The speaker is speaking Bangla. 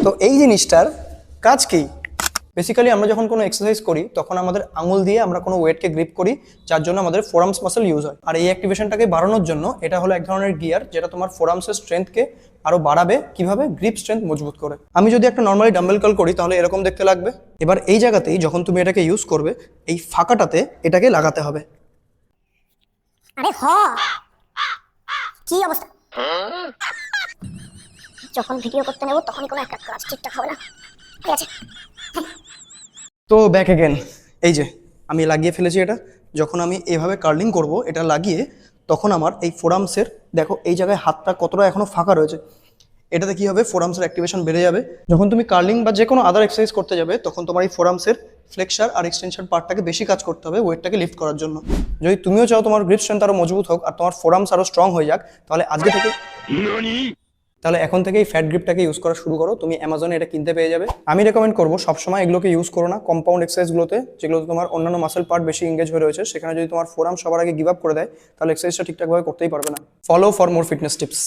তো এই জিনিসটার কাজ কি? বেসিক্যালি আমরা যখন কোনো এক্সারসাইজ করি তখন আমাদের আঙুল দিয়ে আমরা কোনো ওয়েটকে গ্রিপ করি, যার জন্য আমাদের ফোরামস মাসল ইউজ হয়। আর এই অ্যাক্টিভেশনটাকে বাড়ানোর জন্য এটা হলো এক ধরনের গিয়ার, যেটা তোমার ফোরামসের স্ট্রেংথকে আরো বাড়াবে। কিভাবে? গ্রিপ স্ট্রেংথ মজবুত করে। আমি যদি একটা নর্মালি ডাম্বেল কার্ল করি তাহলে এরকম দেখতে লাগবে। এবার এই জায়গাতেই যখন তুমি এটাকে ইউজ করবে, এই ফাঁকাটাতে এটাকে লাগাতে হবে। আরে কি অবস্থা, যখন ভিডিও করতে নেব তখনই কোনো একটা কাজ ঠিকঠাক হবে না। ঠিক আছে, তো ব্যাক এগেন, এই যে আমি লাগিয়ে ফেলেছি এটা। যখন আমি এভাবে কার্লিং করব এটা লাগিয়ে, তখন আমার এই ফোরামসের, দেখো এই জায়গায় হাতটা কতটা এখনো ফাঁকা রয়েছে, এটাতে কি হবে? ফোরামসের অ্যাক্টিভেশন বেড়ে যাবে। যখন তুমি কার্লিং বা যে কোনো আদার এক্সারসাইজ করতে যাবে তখন তোমার এই ফোরামসের ফ্লেক্সার আর এক্সটেনশন পার্টটাকে বেশি কাজ করতে হবে ওয়েটটাকে লিফট করার জন্য। যদি তুমিও চাও তোমার গ্রিপ স্ট্রেংথ আরো মজবুত হোক আর তোমার ফোরামস আরো স্ট্রং হয়ে যাক, তাহলে এখন থেকে এই ফ্যাট গ্রিপটাকে ইউজ করা শুরু করো। তুমি অ্যামাজনে এটা কিনতে পেয়ে যাবে। আমি রেকমেন্ড করবো সবসময় এগুলোকে ইউজ করো না কম্পাউন্ড এক্সারসাইজগুলোতে, যেগুলোতে তোমার অন্যান্য মাসেল পার্ট বেশি এঙ্গেজ হয়ে রয়েছে। সেখানে যদি তোমার ফোরাম সবার আগে গিভ আপ করে দেয় তাহলে এক্সারসাইজটা ঠিকঠাকভাবে করতেই পারবে না। Follow for more fitness tips.